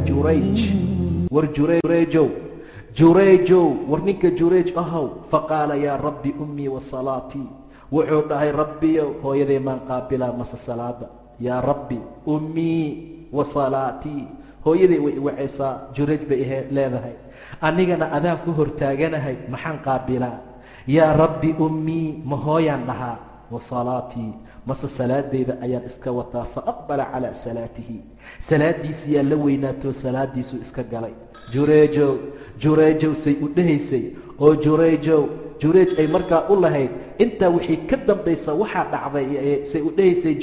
جريج جريج ورنك جريج أهو فقال يا ربي أمي وصلاتي وعودها ربي هو يدي من قابلا مس الصلاة يا ربي أمي وصلاتي هو يدي وعيسى جريج بإيه لذهي أنيقنا أذان كهر تاغنهي محن قابلا يا ربي أمي مهويا لها وصلاتي مس الصلاة ديدا أيان إسكوتا فأقبل على صلاته صلاة ديسي يلويناتو صلاة ديسو إسكالي جريجو سيؤدهيسي أو جريج أي مركا أولهي انت وحي كدن بيسا وحا دعضي سيؤدهيسي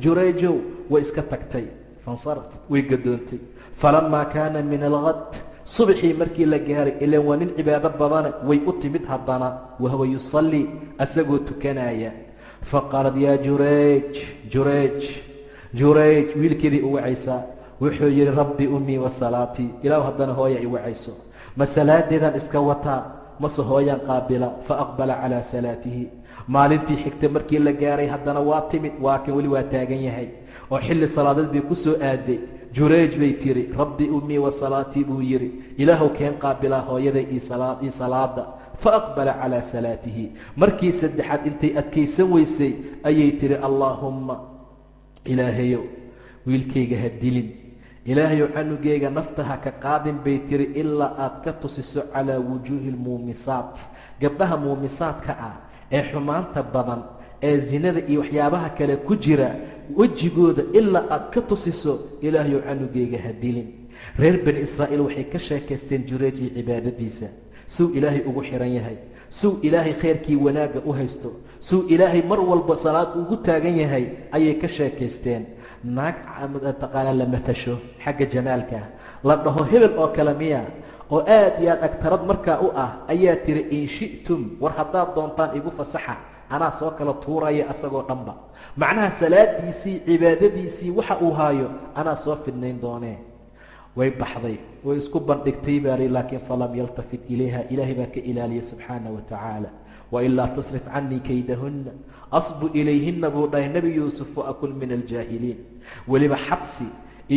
جريجو وإسكتكتي فانصرفت ويقدونتي فلما كان من الغد صبحي مركي لقهاري إلا ونين عبادة بضانا ويؤتي متهضانا وهو يصلي أسقو تكنايا فقالت يا جريج ويلكذي أوعيسى وحي ربي أمي وصلاتي إلا وهدنا هويا إوعيسو ما صلاة ديدان إسكوتا ما هويا قابلة فأقبل على صلاته maalintii xigtay markii la gaaray haddana waa timid waa kan weli waa taagan yahay oo xilli salaadeed bay ku soo aaday jureej bay tiri rabbi ummi wa salati buu yiri ilaahu keen qaabila hooyada ii salaada فأقبل على صلاته markii saddexaad intay adkaysan weysay ayay tiri allahumma ilaahayo wiilkayga hadilin ilaahayo canugayga naftaha ka qaadin bay tiri ilaa aad ka tusiso calaa wujuuhi lmuumisaat gabdhaha muumisaadka ah ee xumaanta badan ee zinada iyo waxyaabaha kale ku jira wajigooda ilaa aad ka tusiso ilaahayo canugayga hadilin reer bani israa'iil waxay ka sheekaysteen jureej iyo cibaadadiisa suu ilaahay ugu xiran yahay suu ilaahay khayrkii wanaaga u haysto suu ilaahay mar walba salaad ugu taagan yahay ayay ka sheekaysteen naag taqaana la matasho xagga jamaalka la dhaho hebel oo kale miya oo aad iyo aad agtarad markaa u ah ayaa tiri in shi'tum war haddaad doontaan igu fasaxa anaa soo kala tuuraya asagoo dhanba macnaha salaadiisii cibaadadiisii waxa uu haayo anaa soo fidnayn doonee way baxday way isku bandhigtay baalay laakiin falam yaltafit ilayha ilaahay baa ka ilaaliya subxaana wa tacaala wailaa tasrif canii kaydahunna asbu ilayhinna buu dhahay nebi yuusuf waakun min aljaahiliin weliba xabsi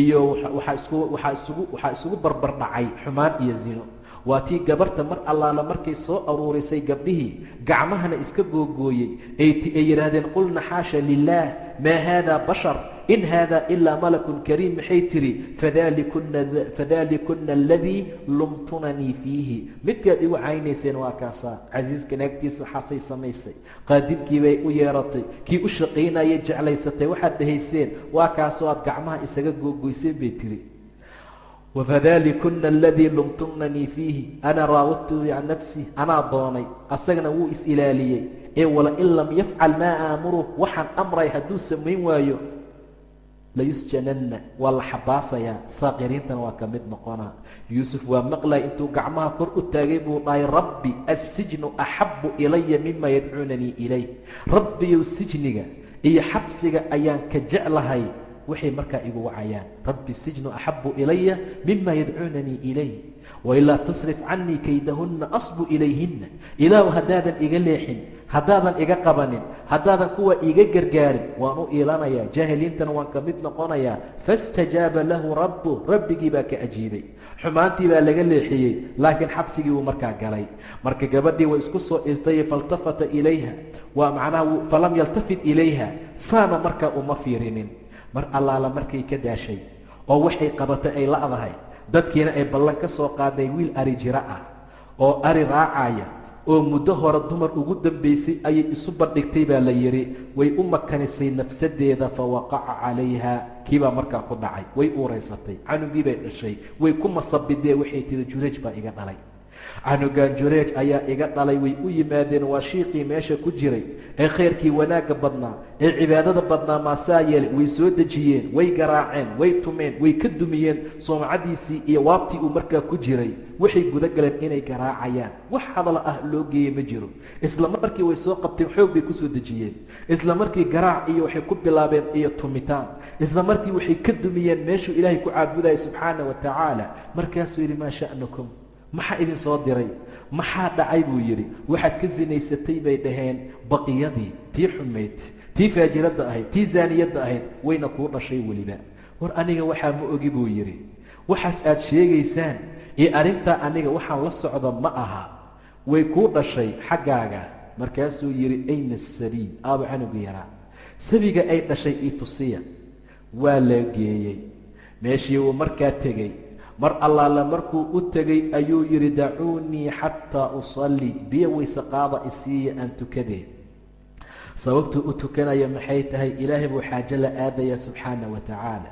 iyo waxaa isugu barbar dhacay xumaan iyo zino waa tii gabarta mar allaala markay soo aruurisay gabdhihii gacmahana iska googooyey ay yidhaahdeen qulna xaasha lilaah maa haadaa bashar in haadaa ilaa malakun kariim maxay tiri fadaalikuna aladii lumtunanii fiihi midkaad igu caynayseen waa kaasaa casiiska naagtiisa waxaasay samaysay qaadilkii bay u yeeratay kii u shaqaynayay jeclaysatay waxaad dhahayseen waa kaasoo aad gacmaha isaga googoyseen bay tiri وفذلكن الذي لمتنني فيه أنا راودته عن نفسي أنا ضوني أسجنا وو إسئلالي إيه ولئن لم يفعل ما آمره وحن أمري هدوس من وايو ليسجنن والله حباسيا صاغرين تنواكمد نقونا يوسف ومقلا انتو قعمها كر التاقيب وطاي ربي السجن أحب إلي مما يدعونني إليه ربي السجن إيه حبسك أيان كجعلهاي وحي مركا إيقو وعيان ربي السجن أحب إلي مما يدعونني إليه وإلا تصرف عني كيدهن أصب إليهن إله هدادا إيقليحن هدادا إيقابن هدادا كوا إيقرقارن وانو إيلانا يا جاهلين تنوان كمثل قنايا فاستجاب له ربه ربي جيباك أجيبي حمانتي بالغليحي لكن حبسي ومركا قلي مركا قبدي وإسكسو إلتي فالتفت إليها ومعناه فلم يلتفت إليها صان مركا ومفيرين mar allaala markay ka daashay oo waxay qabatay ay la'dahay dadkiina ay ballan ka soo qaaday wiil ari jira ah oo ari raacaya oo muddo hore dumar ugu dambaysay ayay isu bandhigtay baa la yiri way u makanisay nafsadeeda fa waqa'a calayha kiba markaa ku dhacay way uuraysatay canugii bay dhashay way ku masabidee waxay tiri jureej baa iga dhalay canugan jureej ayaa iga dhalay way u yimaadeen waa shiiqii meesha ku jiray ee khayrkii wanaagga badnaa ee cibaadada badnaa maasaa yeelay way soo dejiyeen way garaaceen way tumeen way ka dumiyeen soomacadiisii iyo waabtii uu markaa ku jiray waxay gudagaleen inay garaacayaan wax hadala ah loo geeyey ma jiro isla markii way soo qabteen xoog bay kusoo dejiyeen isla markii garaac iyo waxay ku bilaabeen iyo tumitaan isla markii waxay ka dumiyeen meeshuu ilaahay ku caabudayay subxaana wa tacaala markaasuu yidhi maa sha'nukum maxaa idin soo diray maxaa dhacay buu yidhi waxaad ka sinaysatay bay dhaheen baqiyadii tii xumayd tii faajiradda ahayd tii zaaniyadda ahayd wayna kuu dhashay weliba war aniga waxaa ma ogi buu yidhi waxaas aad sheegaysaan iyo arrintaa aniga waxaan la socda ma aha, way kuu dhashay xaggaaga. markaasuu yidhi ayna asabiy, aaba canuga yaraa, sabiga ay dhashay ii tusiya. waa la geeyey meeshii uu markaa tegey. mar allaala markuu u tegey ayuu yidhi dacuunii xataa usalli, biyo weyse qaada isiiya aan tukadee. sababtuu u tukanaya maxay tahay? ilaahay buu xaajo la aadaya subxaana wa tacaala.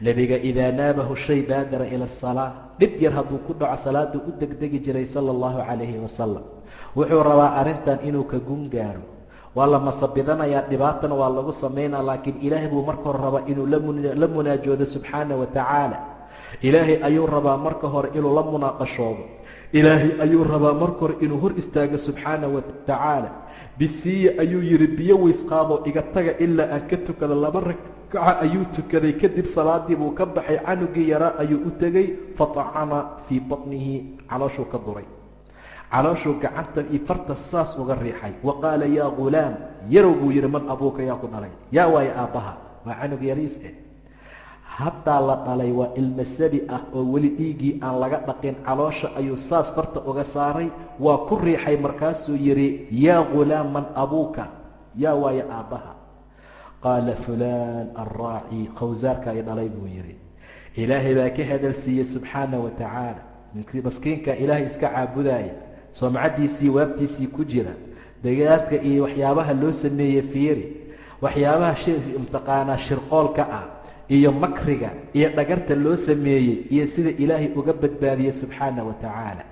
nebiga idaa naabahu shay baadara ila asalaa, dhib yar hadduu ku dhaco salaaduu u degdegi jiray sala allahu calayhi wasalam. wuxuu rabaa arrintan inuu ka gun gaaro. waa la masabidanayaa, dhibaatana waa lagu samaynaa, laakiin ilaahay buu marka hore rabaa inuu la munaajoodo subxaana wa tacaala. ilaahay ayuu rabaa marka hore inuu la munaaqashoodo. ilaahay ayuu rabaa marka hore inuu hor istaago subxaana wa tacaala. bisiiya ayuu yidhi biyo weys qaadoo iga taga ilaa aan ka tukado. 2 ragca ayuu tukaday. kadib salaadii buu ka baxay. canugii yaraa ayuu u tegey. fatacana fii batnihi, calooshuu ka duray. calooshuu gacanta iyo farta saas uga riixay. wa qaala yaa ghulaam, yarow buu yidhi, man abuuka, yaa ku dhalay? yaa waayo aabbaha? waa canug yariis haddaa la dhalay, waa ilmo sabi ah oo weli dhiiggii aan laga dhaqin. caloosha ayuu saas farta uga saaray, waa ku riixay. markaasuu yidhi yaa ghulaam, man abuuka, yaa waayo aabbaha? qaala fulaan alraaci, khawsaarka ay dhalay buu yidhi. ilaahay baa ka hadalsiiyey subxaana wa tacaala. ninkii maskiinka ilaahay iska caabudaya, soomcaddiisii waabtiisii ku jira, dagaalka iyo waxyaabaha loo sameeyey fiiri, waxyaabaha imtiqaanaa shirqoolka ah iyo makriga iyo dhagarta loo sameeyey iyo sida ilaahay uga badbaadiyey subxaana wa tacaala.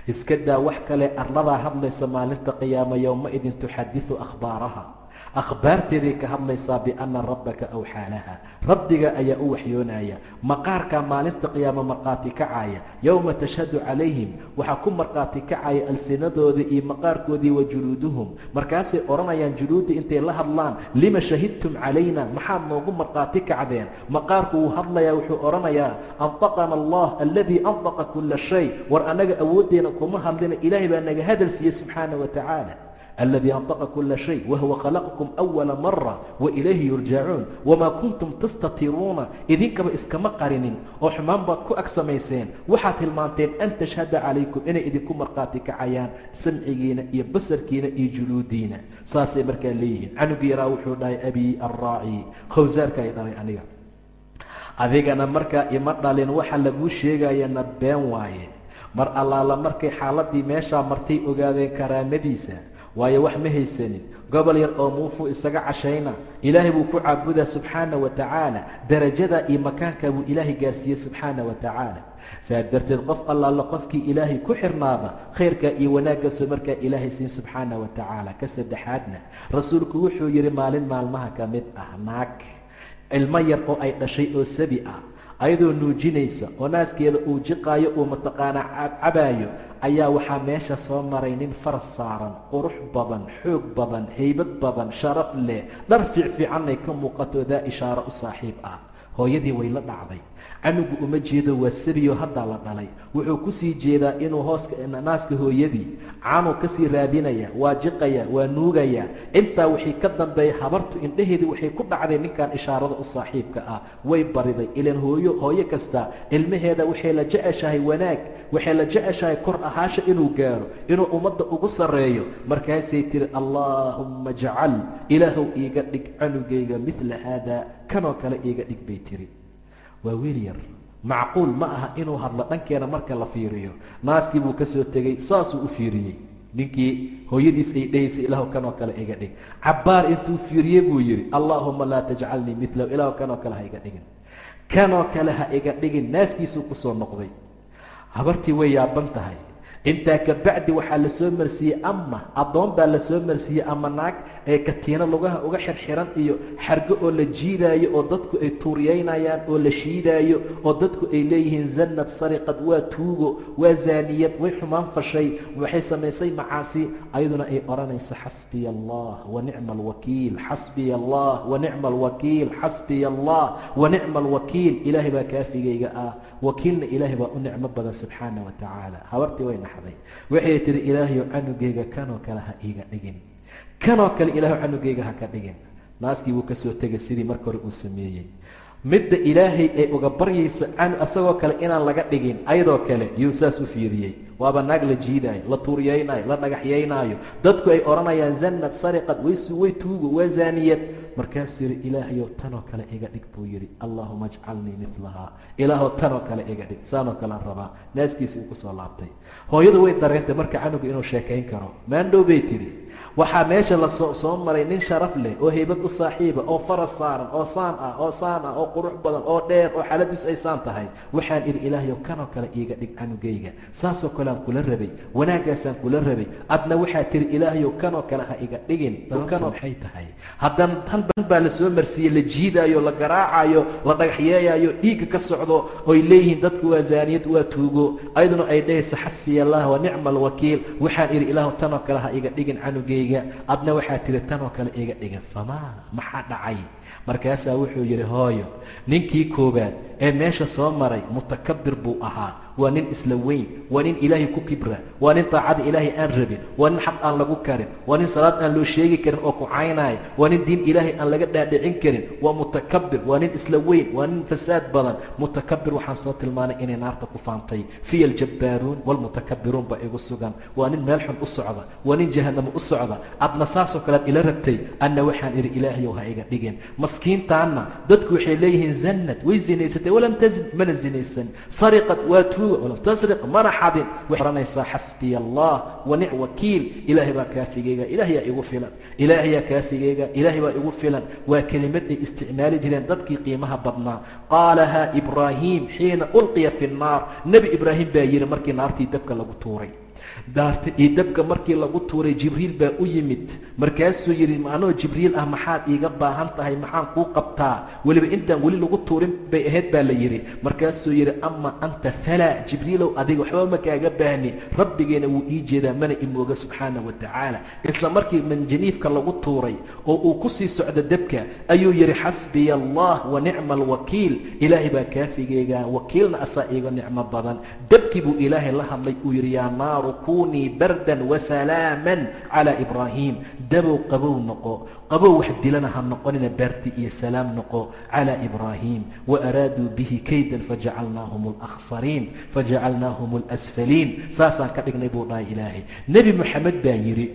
iska daa wax kale, arladaa hadlaysa maalinta qiyaama, yowma idin tuxadiثu akhbaaraha, akhbaarteeday ka hadlaysaa biana rabbaka awxaa laha, rabbiga ayaa u waxyoonaya. maqaarkaa maalinta qiyaama markhaati kacaya. yowma tashhadu calayhim, waxaa ku markhaati kacaya alsinadooda iyo maqaarkoodii wa juluuduhum. markaasay odhanayaan juluudda intay la hadlaan, lima shahidtum calayna, maxaad noogu markhaati kacdeen? maqaarku wuu hadlayaa, wuxuu odhanayaa antaqana allah aladii antaqa kula shay, war annaga awooddeena kuma hadlina, ilaahay baa naga hadal siiyey subxaana wa tacaala. الذي أنطق كل شيء وهو خلقكم أول مرة وإليه يرجعون وما كنتم تستطيعون إذنك بإسكما قرنين وحمان باكو أكسميسين وحات المانتين أن تشهد عليكم إن إذنكم مرقاتك عيان سمعيين إيا بسركين إيا جلودين ساسي مركا ليهن عنو قيرا وحوداي أبي الراعي خوزارك إيضاني أنيا أذيقنا مركا إمدالين وحا لقو شيغا ينبين واي مر الله لمركي حالتي ميشا مرتي أغادين كرامديسا waayo wax ma haysanin, gobol yar oo muufuu isaga cashayna. ilaahay buu ku caabudaa subxaana wa tacaala. darajada iyo makaanka buu ilaahay gaarsiiyey subxaana wa tacaala. saa darteed qof allaala qofkii ilaahay ku xirnaada, khayrka iyo wanaaggaasoo markaa ilaahay siin subxaana wa tacaala. ka saddexaadna rasuulku wuxuu yidhi maalin maalmaha ka mid ah, naag ilmo yar oo ay dhashay oo sabi ah, ayadoo nuujinaysa oo naaskeeda uu jiqaayo uu mataqaanaa cabaayo, ayaa waxaa meesha soo maray nin faras saaran, qurux badan, xoog badan, haybad badan, sharaf leh, dhar fiicfiicanay ka muuqato, daa ishaaro u saaxiib ah. hooyadii way la dhacday. canugu uma jeedo, waa sabiyo haddaa la dhalay. wuxuu ku sii jeedaa inuu naaska hooyadii caanuu ka sii raadinaya, waa jiqaya, waa nuugaya. intaa wixii ka dambeeya habartu indhaheedii waxay ku dhacday ninkan ishaarada u saaxiibka ah. way bariday. ilan hooyo kasta ilmaheeda waxay la jeceshahay wanaag, waxay la jeceshahay kor ahaasha inuu gaaro, inuu ummadda ugu sarreeyo. markaasay tiri allaahumma jcal, ilaahow iiga dhig canugayga midla haadaa, kanoo kale iiga dhig bay tiri. waa wiil yar, macquul ma aha inuu hadlo. dhankeena marka la fiiriyo, naaskii buu ka soo tegey, saasuu u fiiriyey. ninkii hooyadiis ay dhahaysay ilaahu kanoo kale iga dhig. cabbaar intuu fiiriyey buu yidhi allaahumma laa tajcalnii milahu, ilaahu kanoo kale ha iga dhigin, kanoo kale ha iga dhigin. naaskiisuu ku soo noqday. habartii way yaaban tahay. intaa ka bacdi waxaa la soo marsiiyey, ama addoon baa la soo marsiiyey, ama naag ee katiino lugaha uga xirxiran iyo xargo oo la jiidaayo oo dadku ay tuuriyeynayaan oo la shiidaayo oo dadku ay leeyihiin zannad, sariqad, waa tuugo, waa zaaniyad, way xumaan fashay, waxay samaysay macaasi. ayaduna ay odhanayso xasbiya allah wa nicma alwakiil, xasbiya allah wa nicma alwakiil, xasbiya allah wa nicma alwakiil. ilaahay baa kaafigayga ah, wakiilna ilaahay baa u nicmo badan subxaana wa tacaala. habartii way naxday. waxay tihi ilaahayow canugayga kanoo kale ha iiga dhigin, kanoo kale ilaahu canugayga ha ka dhigin. naaskii buu ka soo tegay sidii marka hore uu sameeyey. midda ilaahay ay uga baryaysa asagoo kale inaan laga dhigin ayadoo kale yuu saas u fiiriyey. waaba naag la jiidaayo, la tuuryaynaayo, la dhagaxyaynaayo, dadku ay odhanayaan zannad, sariqad, way tuugo, waa zaaniyad. markaasuu yidhi ilaahayow tanoo kale iga dhig buu yidhi. allaahuma ajcalnii milahaa, ilaahow tanoo kale iga dhig, saanoo kalean rabaa. naaskiisii uu ku soo laabtay. hooyadu way dareentay marka canuga inuu sheekayn karo. maandhow bay tidhi waxaa meesha la soo maray nin sharaf leh oo haybad u saaxiiba oo faras saaran oo saan ah oo qurux badan oo dheer oo xaaladiisu ay saan tahay. waxaan idhi ilaahayow kanoo kale iiga dhig canugayga, saasoo kalean kula rabay, wanaaggaasaan kula rabay. adna waxaa tihi ilaahayow kanoo kale ha iga dhigin. kanoo maxay tahay? haddana tan baa la soo marsiiyey, la jiidaayo, la garaacayo, la dhagaxyeeyayo, dhiigga ka socdo oy leeyihiin dadku waa zaaniyad, waa tuugo. ayaduna ay dhahaysa xasbiya allah wa nicma alwakiil. waxaan idhi ilaahu tanoo kale ha iga dhigin canugayga, adna waxaa tiri tanoo kale iga dhigin. famaa maxaa dhacay? markaasaa wuxuu yidhi hooyo, ninkii koowaad ee meesha soo maray mutakabbir buu ahaa. waa nin isla weyn, waa nin ilaahay ku kibra, waa nin taacada ilaahay aan rabin, waa nin xaq aan lagu karin, waa nin salaad aan loo sheegi karin oo ku caynaayo, waa nin diin ilaahay aan laga dhaadhicin karin. waa mutakabbir, waa nin isla weyn, waa nin fasaad badan. mutakabbir waxaan soo tilmaanay inay naarta ku faantay. fiya aljabaaruun waalmutakabbiruun baa igu sugan. waa nin meel xun u socda, waa nin jahannamo u socda. adna saasoo kalead ila rabtay, anna waxaan idhi ilaahayow ha iga dhigin. maskiintaanna dadku waxay leeyihiin zannad, way zinaysatay, walam tazin, mana zinaysan. sariqad, waa tuuga, walam tasriq, mana xadin. waxay oranaysaa xasbiya allah wa nicma wakiil. ilaahay baa kaafigeyga, ilaahayaa igu filan, ilaahayaa kaafigeyga, ilaahay baa igu filan. waa kelimad ay isticmaali jireen dadkii qiimaha badnaa. qaalahaa ibraahim xiina ulqiya fi nnaar. nebi ibraahim baa yidhi markii naartii dabka lagu tuuray. daarta iyo dabka markii lagu tuuray jibriil baa u yimid. markaasuu yidhi anoo jibriil ah maxaad iiga baahan tahay, maxaan kuu qabtaa? weliba intaan weli lagu tuurin bay ahayd baa la yidhi. markaasuu yidhi ama anta falaa, jibriilow adiga waxba ma kaaga baahni, rabbigeena wuu ii jeedaa mana imooga subxaana wa tacaala. isla markii manjaniifka lagu tuuray oo uu ku sii socdo dabka ayuu yidhi xasbiya allah wa nicma alwakiil. ilaahay baa kaafigeyga, wakiilna asaa iiga nicmo badan. dabkii buu ilaahay la hadlay, uu yidhi yaa naaru kunii bardan wasalaaman calaa ibraahim. dabow qabow noqo, qabow wax dilana ha noqonina, baarti iyo salaam noqo calaa ibraahim. waaraaduu bihi kaydan fajacalnaahum alakhsariin fajacalnaahum alasfaliin. saasaan ka dhignay buu dhahay ilaahay. nebi moxamed baa yidhi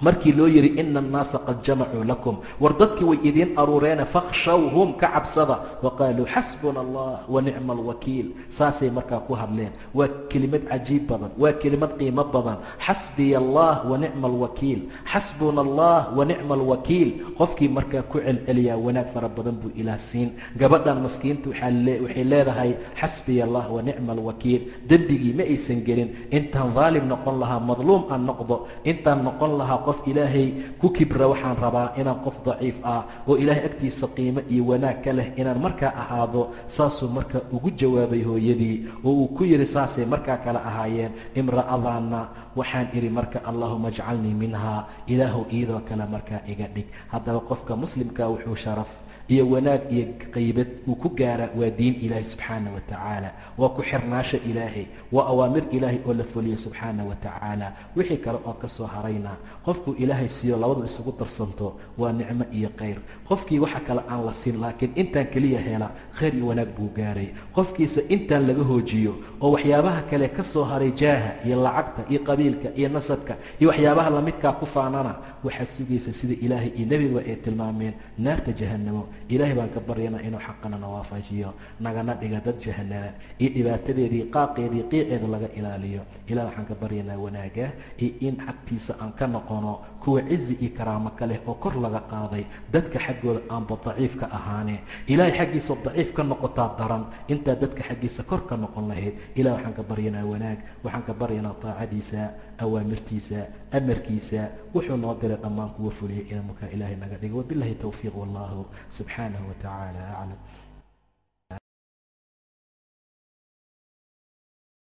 markii loo yidhi ina annaasa qad jamacuu lakum, war dadkii way idiin aruureena, fakhshawhum, ka cabsada. waqaaluu xasbuna allah wa nicma alwakiil. saasay markaa ku hadleen. waa kelimad cajiib badan, waa kelimad qiimo badan. xasbiya allah wa nicma alwakiil, xasbuna allah wa nicma alwakiil. qofkii markaa ku celceliyaa wanaag fara badan buu ilaah siin. gabadhan maskiinta waxay leedahay xasbiya allah wa nicma alwakiil. dembigii ma aysan gelin. intaan daalim noqon lahaa, madluum aan noqdo, intaan noqon lahaa qof ilaahay ku kibra, waxaan rabaa inaan qof daciif ah oo ilaahay agtiisa qiimo iyo wanaag ka leh inaan markaa ahaado. saasuu markaa ugu jawaabay hooyadii oo uu ku yidhi saasay markaa kala ahaayeen. imra'adaanna waxaan idhi marka allaahuma ajcalnii minhaa, ilaahow iyadoo kale markaa iga dhig. haddaba qofka muslimkaa wuxuu sharaf iyo wanaag iyo qaybad uu ku gaara waa diin ilaahay subxaana wa tacaala, waa ku xirnaasho ilaahay, waa awaamir ilaahay oo la fuliyo subxaana wa tacaala. wixii kale oo ka soo harayna qofkuu ilaahay siiyo labadu isugu darsanto waa nicmo iyo khayr. qofkii waxa kale aan la siin laakiin intaan keliya hela khayr iyo wanaag buu gaaray. qofkiisa intaan laga hoojiyo oo waxyaabaha kale ka soo haray jaaha iyo lacagta iyo qabiilka iyo nasabka iyo waxyaabaha lamidkaa ku faanana, waxaa sugaysa sida ilaahay iyo nebiga ay tilmaameen naarta jahannamo. ilaahay baan ka baryanaa inuu xaqana na waafajiyo, nagana dhiga dad jahanama iyo dhibaatadeedii qaaqeedii qiiceeda laga ilaaliyo. ilah waxaan ka baryanaa wanaaga iyo in xagtiisa aan ka noqono kuwa cizi iyo karaamo ka leh oo kor laga qaaday, dadka xaggooda aanba daciif ka ahaane. ilaahay xaggiisa daciif ka noqotaa daran intaa dadka xaggiisa kor ka noqon lahayd. ilah waxaan ka baryanaa wanaag, waxaan ka baryanaa taacadiisa, awaamirtiisa, amarkiisa, wuxuu noo diray dhammaan kuwa fuliyay inuu markaa ilaahay naga dhigo. wabillahi towfiiq, wallahu subxaanahu wa tacaala aclam.